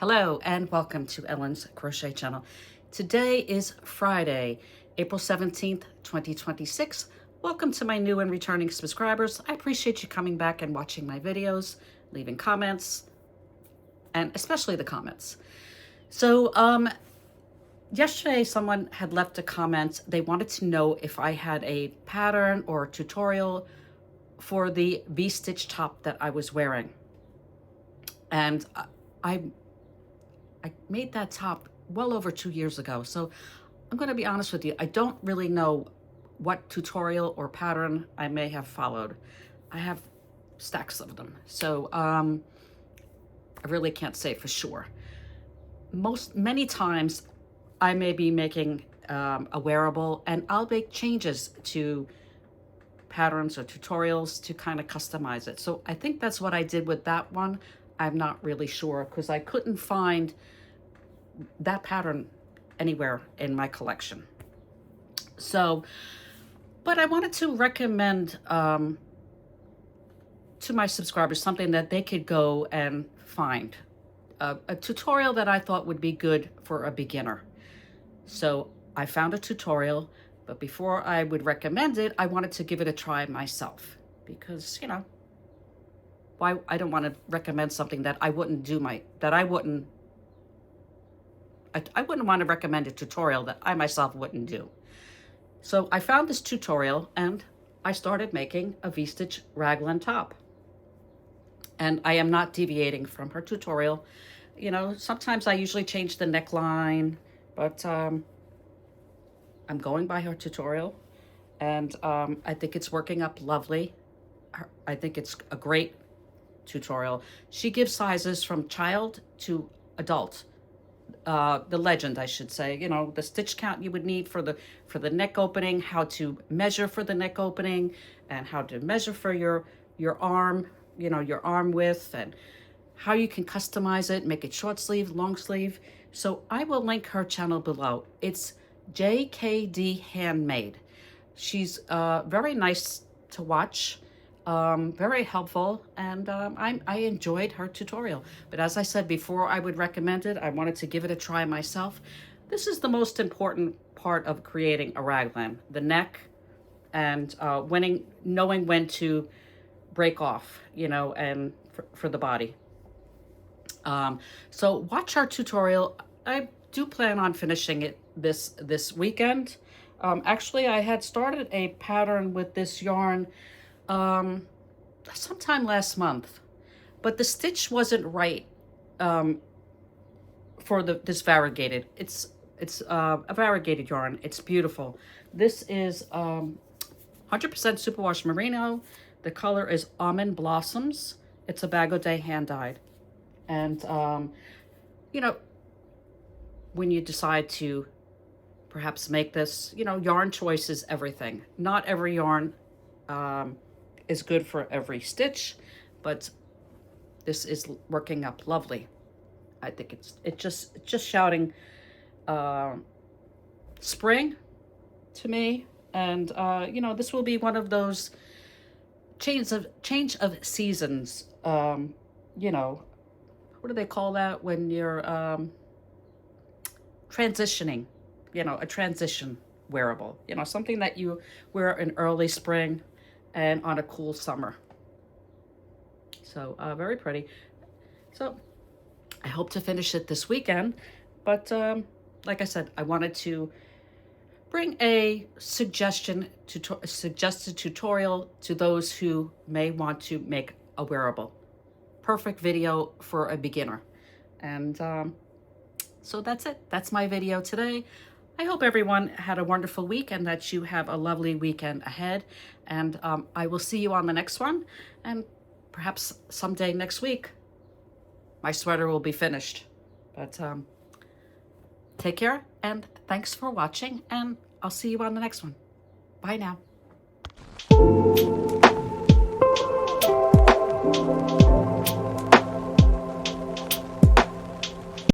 Hello and welcome to Ellen's Crochet Channel. Today is Friday, April 17th, 2026. Welcome to my new and returning subscribers. I appreciate you coming back and watching my videos, leaving comments, and especially the comments. So yesterday someone had left a comment. They wanted to know if I had a pattern or a tutorial for the V-stitch top that I was wearing. And I made that top well over 2 years ago. So I'm going to be honest with you. I don't really know what tutorial or pattern I may have followed. I have stacks of them. So I really can't say for sure. Many times I may be making a wearable and I'll make changes to patterns or tutorials to kind of customize it. So I think that's what I did with that one. I'm not really sure because I couldn't find that pattern anywhere in my collection. So, but I wanted to recommend to my subscribers something that they could go and find. A tutorial that I thought would be good for a beginner. So I found a tutorial, but before I would recommend it, I wanted to give it a try myself because, you know, why I don't want to recommend something that I wouldn't do I wouldn't want to recommend a tutorial that I myself wouldn't do. So I found this tutorial and I started making a V-stitch raglan top. And I am not deviating from her tutorial. You know, sometimes I usually change the neckline, but I'm going by her tutorial and I think it's working up lovely. I think it's a great tutorial. She gives sizes from child to adult. The legend, I should say, you know, the stitch count you would need for the neck opening, how to measure for the neck opening, and how to measure for your arm, you know, your arm width, and how you can customize it, make it short sleeve, long sleeve. So I will link her channel below. It's JKD Handmade. She's very nice to watch. Very helpful, and I enjoyed her tutorial. But as I said before, I would recommend it. I wanted to give it a try myself. This is the most important part of creating a raglan: the neck, and knowing when to break off, you know, and for the body. So watch our tutorial. I do plan on finishing it this weekend. Actually, I had started a pattern with this yarn sometime last month, but the stitch wasn't right for this variegated. It's a variegated yarn. It's beautiful. This is 100% superwash merino. The color is almond blossoms. It's a bag o' day hand dyed, and you know, when you decide to perhaps make this, you know, yarn choice is everything. Not every yarn is good for every stitch, but this is working up lovely. I think it's just shouting spring to me, and you know, this will be one of those change of seasons. You know, what do they call that when you're transitioning? You know, a transition wearable. You know, something that you wear in early spring and on a cool summer. So very pretty. So I hope to finish it this weekend, but like I said, I wanted to bring a suggested tutorial to those who may want to make a wearable. Perfect video for a beginner. And so that's it. That's my video today. I hope everyone had a wonderful week and that you have a lovely weekend ahead. And I will see you on the next one. And perhaps someday next week, my sweater will be finished. But take care and thanks for watching. And I'll see you on the next one. Bye now.